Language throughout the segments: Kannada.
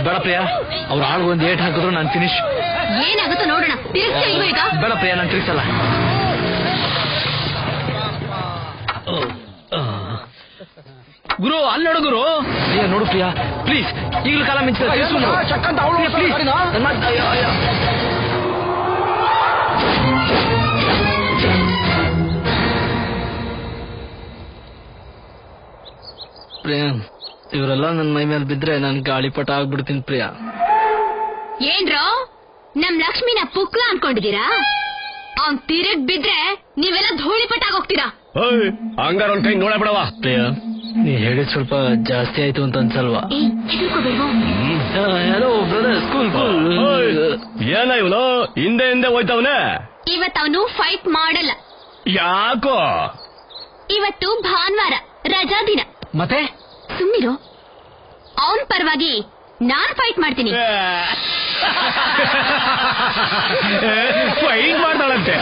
ಬೇಡ ಪ್ರಿಯಾ, ಅವ್ರು ಆಳ್ಗೊಂದು ಏಟ್ ಹಾಕಿದ್ರು ನಾನು ಫಿನಿಶ್. ಏನಾಗುತ್ತೋ ನೋಡೋಣ. ಈಗ ಬೇಡ ಪ್ರಿಯಾ, ನಾನು ತಿರ್ಸಲ್ಲ. ಗುರು ಅಲ್ಲಿ ನೋಡು ಗುರು. ಪ್ರಿಯಾ ನೋಡು ಪ್ರಿಯಾ, ಪ್ಲೀಸ್ ಈಗಲೂ ಕಾಲ ಮಿಂಚ ಪ್ರಿಯಾ. ಇವರೆಲ್ಲ ನನ್ನ ಮೈ ಮೇಲೆ ಬಿದ್ರೆ ನಾನು ಗಾಳಿಪಟ ಆಗ್ಬಿಡ್ತೀನಿ ಪ್ರಿಯಾ. ಏನ್ರೋ ನಮ್ ಲಕ್ಷ್ಮಿನ ಪುಕ್ಲ ಅನ್ಕೊಂಡಿದೀರಾ? ಅವ್ನ್ ತಿರುಗ್ ಬಿದ್ರೆ ನೀವೆಲ್ಲ ಧೂಳಿಪಟ ಆಗೋಗ್ತೀರಾ. ಹಂಗಾರ ಒಂದ್ ಕೈ ನೋಡ ಬಿಡವಾ. ಪ್ರಿಯಾ, ನೀ ಹೇಳಿದ್ ಸ್ವಲ್ಪ ಜಾಸ್ತಿ ಆಯ್ತು ಅಂತ ಅನ್ಸಲ್ವಾ? ಹಲೋ ಬ್ರದರ್, ಸ್ಕೂಲ್ ಏನ ಇವನು ಹಿಂದೆ ಹಿಂದೆ ಹೋಯ್ತವನೆ? ಇವತ್ ಅವನು ಫೈಟ್ ಮಾಡಲ್ಲ. ಯಾಕೋ? ಇವತ್ತು ಭಾನುವಾರ, ರಜಾ ದಿನ. ಮತ್ತೆ ಸುಮ್ಮಿರು. ಅವನ್ ಪರವಾಗಿ ನಾನ್ ಫೈಟ್ ಮಾಡ್ತೀನಿ. ಫೈಟ್ ಮಾಡ್ತಾಳಂತೆ.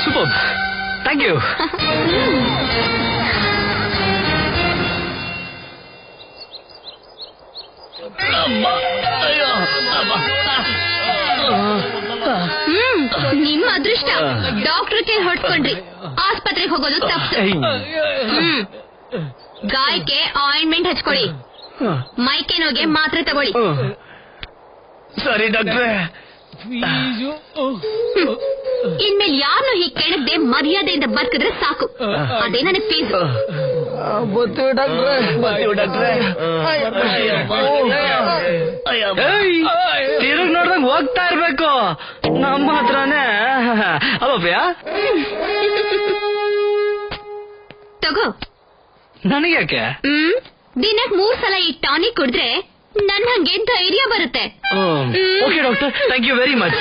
Super, thank you. ನಿಮ್ಮ ಅದೃಷ್ಟ ಡಾಕ್ಟರ್ ಕೈ ಹೊಡ್ಕೊಂಡ್ರಿ. ಆಸ್ಪತ್ರೆಗೆ ಹೋಗೋದು ತಪ್ಪು. ಗಾಯಕ್ಕೆ ಆಯಿಂಟ್ಮೆಂಟ್ ಹಚ್ಕೊಳ್ಳಿ, ಮೈಕೆ ನೋಗೆ ಮಾತ್ರೆ ತಗೊಳ್ಳಿ. ಸರಿ ಡಾಕ್ಟ್ರೆ. ಇನ್ಮೇಲೆ ಯಾರನ್ನು ಹೀಗೆ ಕೆಣಕದೆ ಮರ್ಯಾದೆಯಿಂದ ಬದುಕಿದ್ರೆ ಸಾಕು. ಅದೇ ನನಗೆ ಫೀಸ್. ತಿರುಗ್ ನೋಡ್ದಂಗ್ ಹೋಗ್ತಾ ಇರ್ಬೇಕು ನಮ್ಮ ಹತ್ರನೇ ಅಲ್ವಾ ಪ್ರಿಯಾ? ತಗೋ. ನನಗೆ ಯಾಕೆ? ದಿನಕ್ 3 ಸಲ ಈ ಟಾನಿಕ್ ಕುಡಿದ್ರೆ ನನ್ನ ಹಂಗೆ ಧೈರ್ಯ ಬರುತ್ತೆ. Okay doctor, thank you very much.